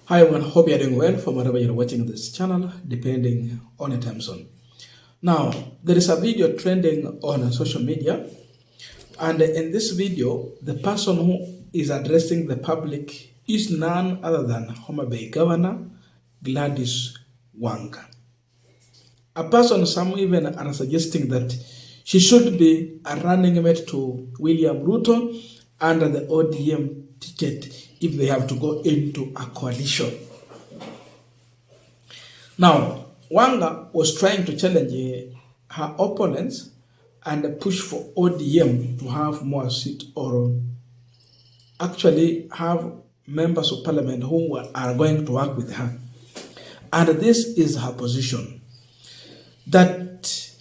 Hi everyone, hope you're doing well from wherever you're watching this channel, depending on your time zone. Now, there is a video trending on social media, and in this video, the person who is addressing the public is none other than Homa Bay Governor Gladys Wanga. A person, some even are suggesting that she should be a running mate to William Ruto under the ODM ticket if they have to go into a coalition. Now, Wanga was trying to challenge her opponents and push for ODM to have more seats or actually have members of parliament who are going to work with her. And this is her position, that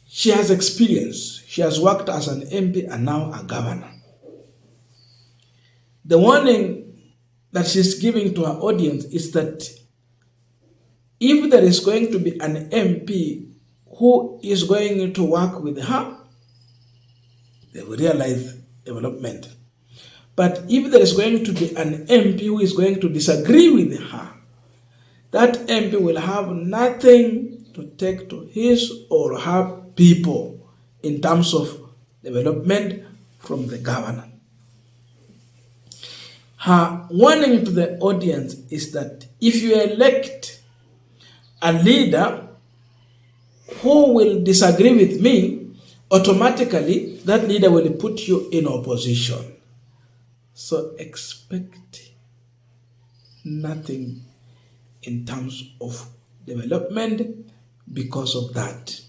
she has experience. She has worked as an MP and now a governor. The warning that she's giving to her audience is that if there is going to be an MP who is going to work with her, they will realize development. But if there is going to be an MP who is going to disagree with her, that MP will have nothing to take to his or her people in terms of development from the governor. Her warning to the audience is that if you elect a leader who will disagree with me, automatically that leader will put you in opposition. So expect nothing in terms of development because of that.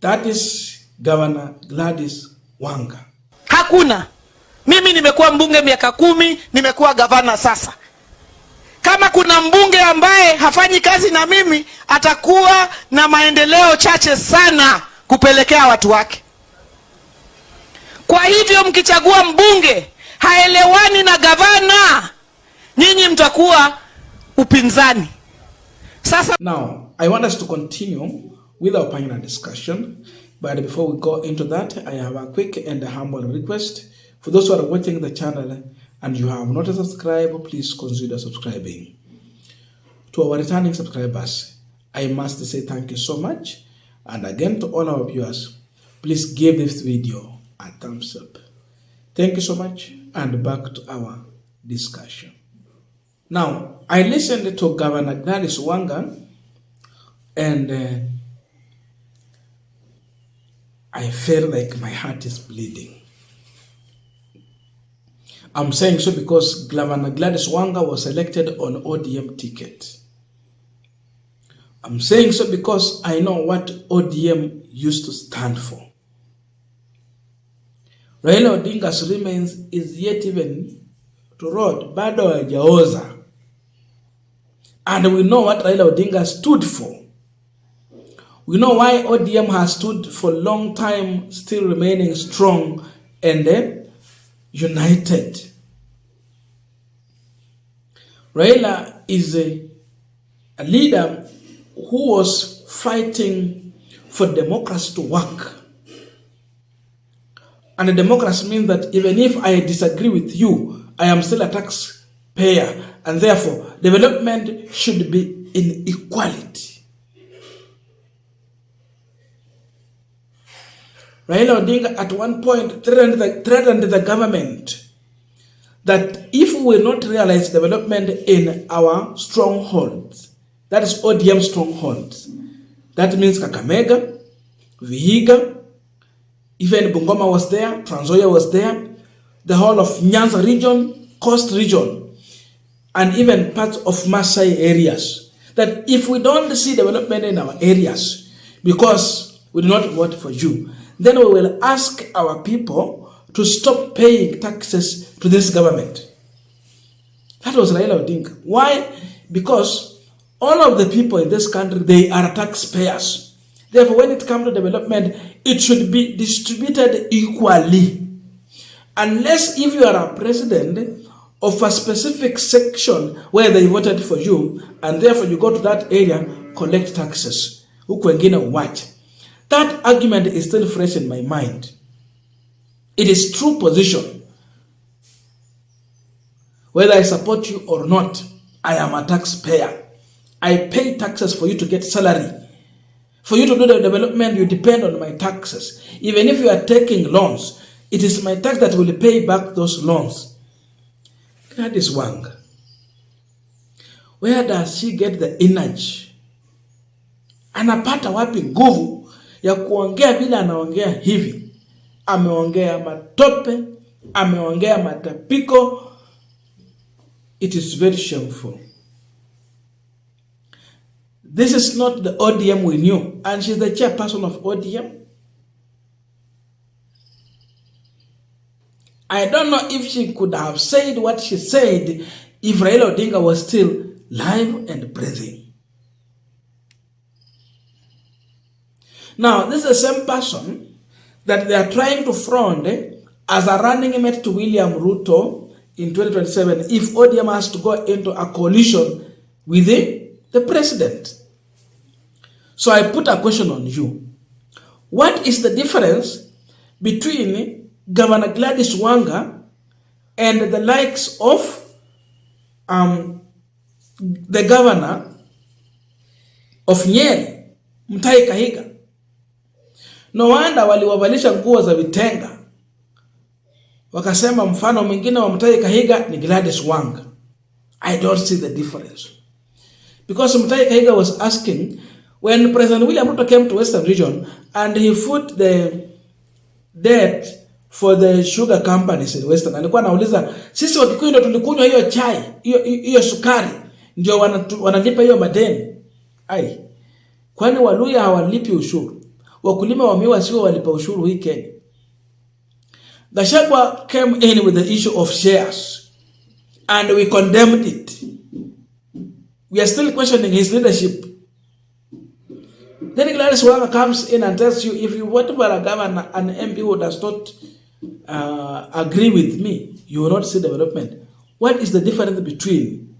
That is Governor Gladys Wanga. Hakuna. Mimi nimekuwa mbunge miaka 10, nimekuwa gavana sasa. Kama kuna mbunge ambaye hafanyi kazi na mimi, atakuwa na maendeleo chache sana kupelekea watu wake. Kwa hivyo mkichagua mbunge haelewani na gavana, nyinyi mtakuwa upinzani. Sasa now, I want us to continue with our panel discussion, but before we go into that, I have a quick and a humble request. For those who are watching the channel and you have not subscribed, please consider subscribing. To our returning subscribers, I must say thank you so much. And again to all our viewers, please give this video a thumbs up. Thank you so much, and back to our discussion. Now, I listened to Governor Gladys Wanga, and I felt like my heart is bleeding. I'm saying so because Governor Gladys Wanga was elected on ODM ticket. I'm saying so because I know what ODM used to stand for. Raila Odinga's remains is yet even to rot, bado hajaoza. And we know what Raila Odinga stood for. We know why ODM has stood for a long time, still remaining strong and united. Raila is a leader who was fighting for democracy to work. And a democracy means that even if I disagree with you, I am still a taxpayer, and therefore development should be in equality. Raila Odinga at one point threatened the government that if we will not realize development in our strongholds, that is ODM strongholds, that means Kakamega, Vihiga, even Bungoma was there, Trans Nzoia was there, the whole of Nyanza region, Coast region, and even parts of Masai areas, that if we don't see development in our areas because we do not vote for you, then we will ask our people to stop paying taxes to this government. That was Raila Odinga. Why? Because all of the people in this country, they are taxpayers. Therefore, when it comes to development, it should be distributed equally. Unless if you are a president of a specific section where they voted for you, and therefore you go to that area, collect taxes. Huku wengine watch. That argument is still fresh in my mind. It is true position. Whether I support you or not, I am a taxpayer. I pay taxes for you to get salary. For you to do the development, you depend on my taxes. Even if you are taking loans, it is my tax that will pay back those loans. Gladys Wanga, where does she get the energy? Anapata wapi nguvu ya kuongea vile anaongea hivi? Ameongea matope, ameongea matapiko. It is very shameful. This is not the ODM we knew, and she's the chairperson of ODM. I don't know if she could have said what she said if Raila Odinga was still live and breathing. Now, this is the same person that they are trying to front as a running mate to William Ruto in 2027 if ODM has to go into a coalition with the president. So I put a question on you. What is the difference between Governor Gladys Wanga and the likes of the governor of Nyeri, Mutahi Kahiga? No wonder waliwavalisha nguo za vitenga. Wakasema mfano mwingine wa Mutahi Kahiga ni Gladys Wanga. I don't see the difference. Because Mutahi Kahiga was asking, when President William Ruto came to Western Region and he put the debt for the sugar companies in Western, alikuwa anauliza, sisi Wakikuyu ndio tulikunywa hiyo chai, hiyo sukari, ndio wanalipa hiyo madeni. Ai, kwani Waluya hawalipi ushuru? Wakulima wa miwa sio walipa ushuru hii Kenya? Gachagua came in with the issue of shares and we condemned it. We are still questioning his leadership. Then Gladys Wanga comes in and tells you, if you vote for a governor, an MP who does not agree with me, you will not see development. What is the difference between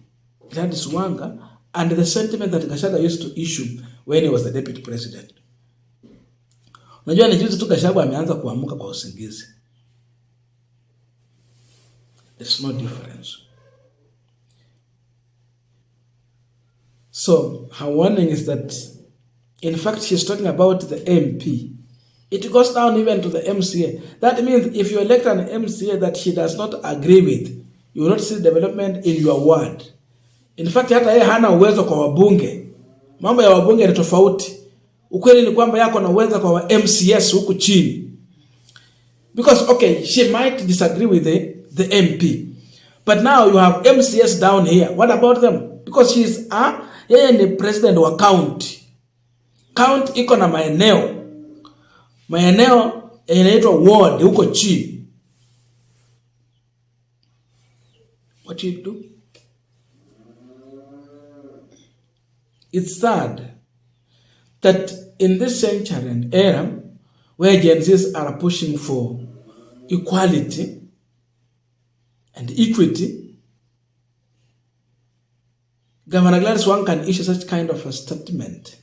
Gladys Wanga and the sentiment that Gachagua used to issue when he was the deputy president? Unajua ni juzi tu Gachagua ameanza kuamuka kwa usingizi. There's no difference. So her warning is that, in fact, she's talking about the MP. It goes down even to the MCA. That means if you elect an MCA that she does not agree with, you will not see development in your ward. In fact, hata yeye hana uwezo kwa wabunge. Mambo ya wabunge ni tofauti. Ukweli ni kwamba yako na uwezo kwa MCS huku chini. Because, okay, she might disagree with the MP. But now you have MCS down here. What about them? Because she's yeye ni president wa county. County iko na maeneo. Maeneo inaitwa ward huko chini. What do you do? It's sad that in this century and era where Gen Zs are pushing for equality and equity, Governor Gladys Wanga can issue such kind of a statement.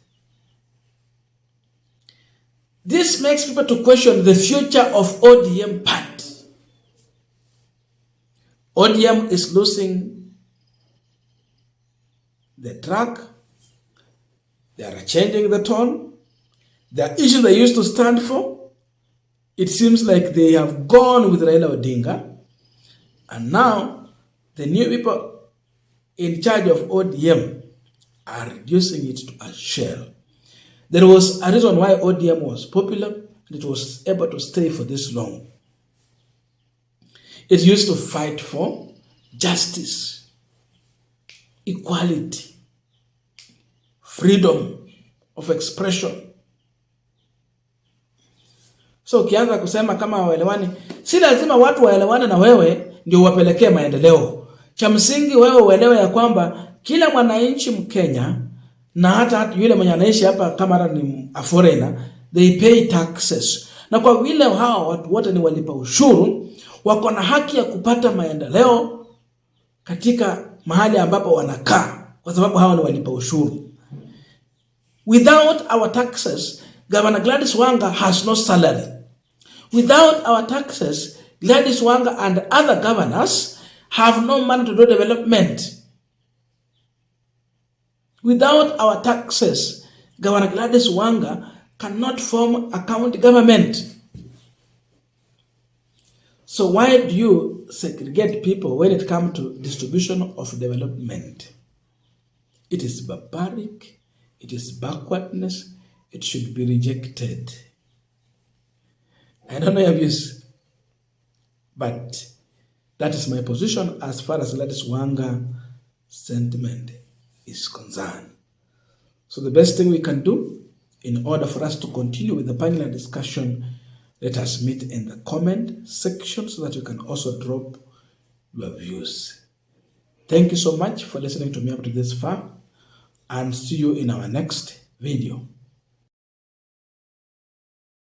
This makes people to question the future of ODM party. ODM is losing the track. They are changing the tone. The issues they used to stand for, it seems like they have gone with Raila Odinga. And now, the new people in charge of ODM are reducing it to a shell. There was a reason why ODM was popular and it was able to stay for this long. It used to fight for justice, equality, freedom of expression. So ukianza kusema kama waelewani, si lazima watu waelewane na wewe ndio wapelekee maendeleo. Cha msingi wewe uelewe ya kwamba kila mwananchi Mkenya na hata yule mwenye anaishi hapa kama ni a foreigner, they pay taxes. Na kwa vile hao watu wote ni walipa ushuru, wako na haki ya kupata maendeleo katika mahali ambapo wanakaa kwa sababu hao ni walipa ushuru. Without our taxes, Governor Gladys Wanga has no salary. Without our taxes, Gladys Wanga and other governors have no money to do development. Without our taxes, Governor Gladys Wanga cannot form a county government. So why do you segregate people when it comes to distribution of development? It is barbaric, it is backwardness, it should be rejected. I don't know your views, but that is my position as far as Gladys Wanga sentiment is concerned. So the best thing we can do in order for us to continue with the panel discussion, let us meet in the comment section so that you can also drop your views. Thank you so much for listening to me up to this far, and see you in our next video.